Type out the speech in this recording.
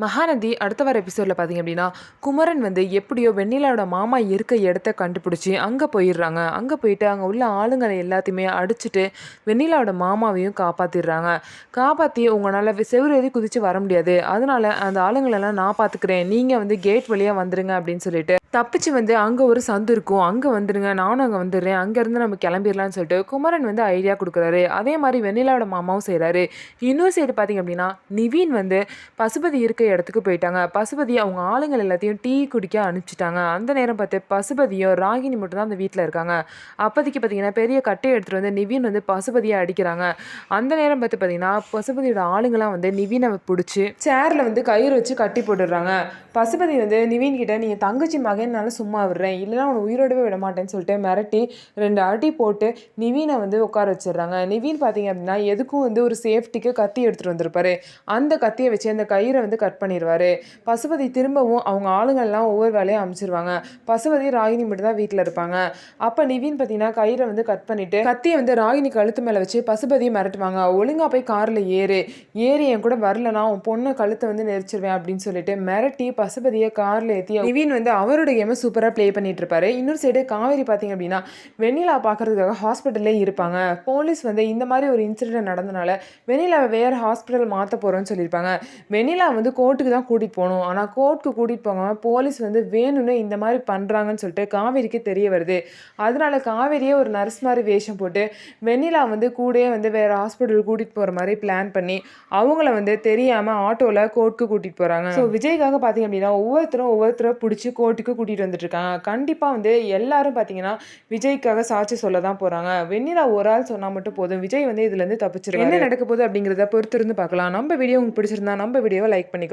மகாநதி அடுத்த வர எபிசோடில் பார்த்தீங்க அப்படின்னா குமரன் வந்து எப்படியோ வெண்ணிலாவோட மாமா இருக்க இடத்த கண்டுபிடிச்சி அங்கே போயிடுறாங்க. அங்கே போயிட்டு அங்கே உள்ள ஆளுங்களை எல்லாத்தையுமே அடிச்சுட்டு வெண்ணிலாவோட மாமாவையும் காப்பாற்றிடுறாங்க. காப்பாற்றி உங்களால் செவ்வறு எதி குதித்து வர முடியாது, அதனால அந்த ஆளுங்களெல்லாம் நான் பார்த்துக்கிறேன், நீங்கள் வந்து கேட் வழியாக வந்துடுங்க அப்படின்னு சொல்லிட்டு தப்பிச்சு வந்து அங்கே ஒரு சந்து இருக்கும், அங்கே வந்துடுங்க, நானும் அங்கே வந்துடுறேன், அங்கேருந்து நம்ம கிளம்பிடலான்னு சொல்லிட்டு குமரன் வந்து ஐடியா கொடுக்குறாரு. அதே மாதிரி வெண்ணிலாவோட மாமாவும் செய்கிறாரு. இன்னொரு சைடு பார்த்தீங்க அப்படின்னா நிவீன் வந்து பசுபதி இருக்க இடத்துக்கு போயிட்டாங்க. பசுபதி அவங்க ஆளுங்கள் எல்லாத்தையும் டீ குடிக்க அனுப்பிச்சிட்டாங்க. அந்த நேரம் பார்த்து பசுபதியும் ராகினி மட்டும் தான் அந்த வீட்டில் இருக்காங்க. அப்போதைக்கு பார்த்தீங்கன்னா பெரிய கட்டையை எடுத்துகிட்டு வந்து நிவீன் வந்து பசுபதியை அடிக்கிறாங்க. அந்த நேரம் பார்த்து பார்த்தீங்கன்னா பசுபதியோட ஆளுங்களாம் வந்து நிவீனை பிடிச்சி சேரில் வந்து கயிறு வச்சு கட்டி போட்டுடுறாங்க. பசுபதி வந்து நிவீன் கிட்ட நீங்கள் தங்கச்சி மகனால சும்மா விடுறேன், இல்லைன்னா அவனை உயிரோடவே விட மாட்டேன்னு சொல்லிட்டு மிரட்டி 2 அடி போட்டு நிவீனை வந்து உட்கார வச்சிடுறாங்க. நிவீன் பார்த்தீங்க அப்படின்னா எதுக்கும் வந்து ஒரு சேஃப்டிக்கு கத்தி எடுத்துகிட்டு வந்திருப்பாரு. அந்த கத்தியை வச்சு அந்த கயிறை வந்து கட் பண்ணிடுவார். பசுபதி திரும்பவும் அவங்க ஆளுங்கள்லாம் ஒவ்வொரு வேலையும் அமைச்சிருவாங்க. பசுபதி ராகினி மட்டும் தான் வீட்டில் இருப்பாங்க. அப்போ நிவீன் பார்த்தீங்கன்னா கயிறை வந்து கட் பண்ணிவிட்டு கத்தியை வந்து ராகினி கழுத்து மேலே வச்சு பசுபதியை மிரட்டுவாங்க. ஒழுங்காக போய் காரில் ஏறி என் கூட வரலனா உன் பொண்ணு கழுத்தை வந்து நெரிச்சிருவேன் அப்படின்னு சொல்லிட்டு மிரட்டி பசுபதியை காரில் ஏற்றி நிவீன் வந்து அவரோட கேமை சூப்பராக ப்ளே பண்ணிட்டு இருப்பாரு. இன்னொரு சைடு காவேரி பார்த்தீங்க அப்படின்னா வெண்ணிலா பார்க்கறதுக்காக ஹாஸ்பிட்டல்லே இருப்பாங்க. போலீஸ் வந்து இந்த மாதிரி ஒரு இன்சிடென்ட் நடந்தனால வெண்ணிலாவை வேறு ஹாஸ்பிட்டல் மாற்ற போகிறோன்னு சொல்லியிருப்பாங்க. வெண்ணிலா வந்து கோர்ட்டுக்கு தான் கூட்டிகிட்டு போகணும், ஆனால் கோர்ட்டுக்கு கூட்டிகிட்டு போகாமல் போலீஸ் வந்து வேணும்னு இந்த மாதிரி பண்ணுறாங்கன்னு சொல்லிட்டு காவேரிக்கு தெரிய வருது. அதனால காவேரியே ஒரு நர்ஸ் மாதிரி வேஷம் போட்டு வெண்ணிலா வந்து கூடயே வந்து வேறு ஹாஸ்பிட்டல் கூட்டிகிட்டு போகிற மாதிரி பிளான் பண்ணி அவங்கள வந்து தெரியாமல் ஆட்டோவில் கோர்ட்டுக்கு கூட்டிகிட்டு போகிறாங்க. ஸோ விஜய்க்காக பார்த்தீங்க அப்படின்னா ஒவ்வொருத்தரும் பிடிச்சி கோர்ட்டுக்கு கூட்டிகிட்டு வந்துட்டு இருக்காங்க. கண்டிப்பாக வந்து எல்லாரும் பார்த்தீங்கன்னா விஜய்க்காக சாட்சி சொல்ல தான் போகிறாங்க. வெண்ணிலா ஒரு ஆள் சொன்னால் மட்டும் போதும், விஜய் வந்து இதுலேருந்து தப்பிச்சிருக்காரு. என்ன நடக்க போகுது அப்படிங்கிறத பொறுத்திருந்து பார்க்கலாம். நம்ம வீடியோ உங்களுக்கு பிடிச்சிருந்தா நம்ம வீடியோவை லைக் பண்ணிக்கோங்க.